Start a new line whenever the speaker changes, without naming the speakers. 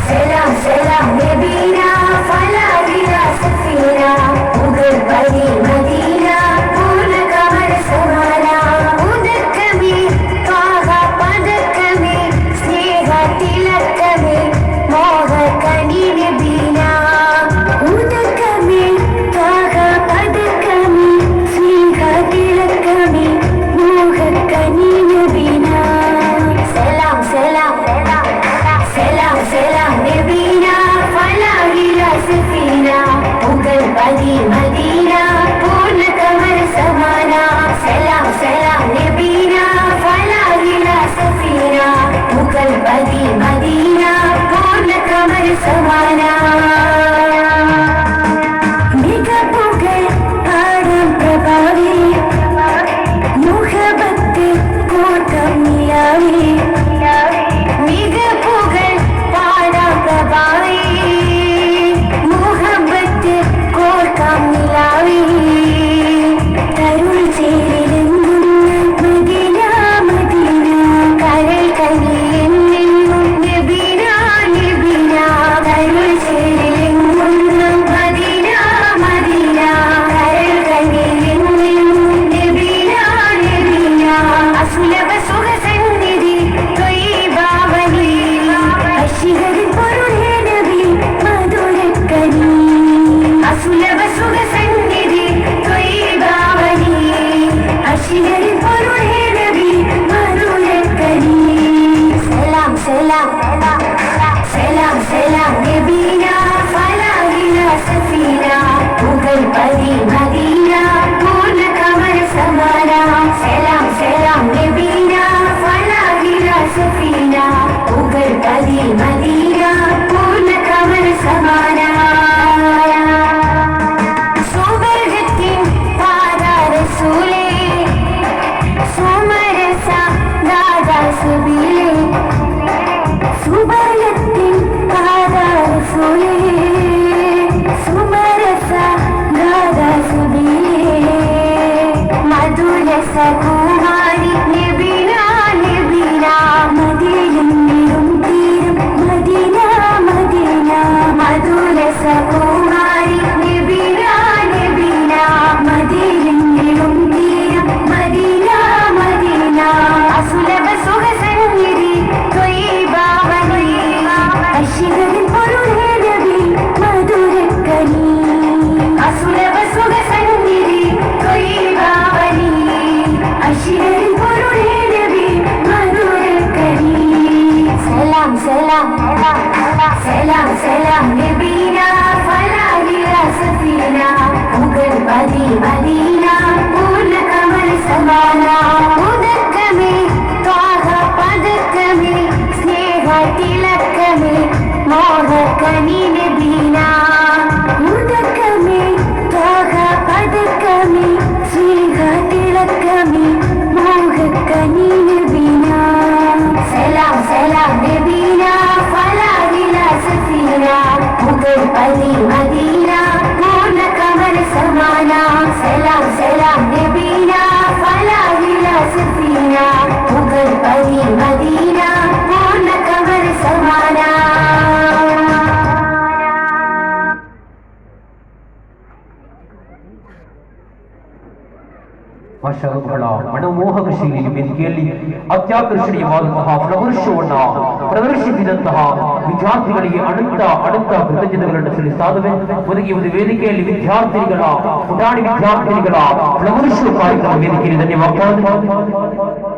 सलाम सलाम नबीना फला गिरा सफीना उगर परी मदीना पूर्ण कमर समाना उदक में कागा पदक में स्नेह तिलक में मोह कनी नबीना उदक में कागा पदक में स्नेह तिलक में मोह कनी नबीना सलाम सलाम सलाम सलाम नबीना फला गिरा सफीना उगर परी मदीना पूर्ण कमर समाना सलाम सलाम नबीना फला गिरा सफीना उगर परी मदीना पूर्ण कमर समाना मिगपुगल आडम प्रभावी मुहब्बत कोटम नियावी मिगपुगल पाड़ा प्रभावी मुहब्बत कोटम नियावी തരുൾ ചേരിലെങ്ങുന്ന മദീന മദീന കരൾ കനിയെന്നെങ്ങും നബീന നബീന തരുൾ ചേരിലെങ്ങുന്ന മദീന മദീന കരൾ കനിയെന്നെങ്ങും നബീന നബീന അസുലഭ സുഖസന്നിധി ത്വയ്യിബാവനി അശിഹരിൻ പൊരുളേ നബി മധുരക്കനി അസുലഭ സുഖസന്നിധി ത്വയ്യിബാവനി അശിഹരിൻ പൊരുളേ നബി മധുരക്കനി സലാം സലാം സലാം സലാം നബീന ഫലാ गिरा സഫീന ഉഗൽ പരി മദീന പൂർണ്ണ കമർ സമാന സലാം സലാം നബീന ഫലാ गिरा സഫീന ഉഗൽ പരി മദീന പൂർണ്ണ കമർ സമാന സുവർഗത്തിൻ പാദരസൂലേ സുമരസ ദാദാസുബിലേ സുവർഗത്തിൻ പാദരസൂലേ സുമരസ ദാദാസുബിലേ മധുരസ കുമാരി നബീന നബീന മദീനയിലും തീരും മദീന മദീന മധുരസ കുമാരി നബീന നബീന മദീനയിലും തീരും മദീന മദീന അസുലഭ സുഖസന്നിധി ത്വയ്യിബാവനി അശിഹരിൻ പൊരുളേ നബി മധുരക്കനി അസുലഭ സുഖസന്നിധി ത്വയ്യിബാവനി അശിഹരിൻ പൊരുളേ നബി മധുരക്കനി സലാം സലാം സലാം സലാം നബീന ഫലാ गिरा സഫീന ഉഗൽ പരി മദീന പൂർണ്ണ കമർ സമാന ഉദക में कागा पदक में स्नेह तिलक में मोह कनी नबीना उदक में कागा पदक में स्नेह तिलक में मोह कनी नबीना सलाम सलाम नबीना फला गिरा सफीना उगर परी मदीना पूर्ण कमर समाना सलाम सलाम नबीना फला गिरा सफीना उगर परी मदीना पूर्ण कमर समाना
ಭಾಷಾಗಳ ಮನಮೋಹಕ ಶೈಲಿಯ ವೇದಿಕೆಯಲ್ಲಿ ಅತ್ಯಾಕರ್ಷಣೀಯವಾದ ಮಹಾಫಲವರ್ಷವನ್ನ ಪ್ರದರ್ಶಿಸಿದಂತಹ ವಿದ್ಯಾರ್ಥಿಗಳಿಗೆ ಅನಂತ ಕೃತಜ್ಞತೆಗಳನ್ನು ಸಲ್ಲಿಸುತ್ತೇವೆ. ಒದಗಿ ಒಂದು ವೇದಿಕೆಯಲ್ಲಿ ವಿದ್ಯಾರ್ಥಿಗಳ ಪುಟಾಣಿ ವಿದ್ಯಾರ್ಥಿಗಳ ಫಲವರ್ಷ ಕಾರ್ಯಕ್ರಮ ವೇದಿಕೆಯಲ್ಲಿ ಧನ್ಯವಾದ.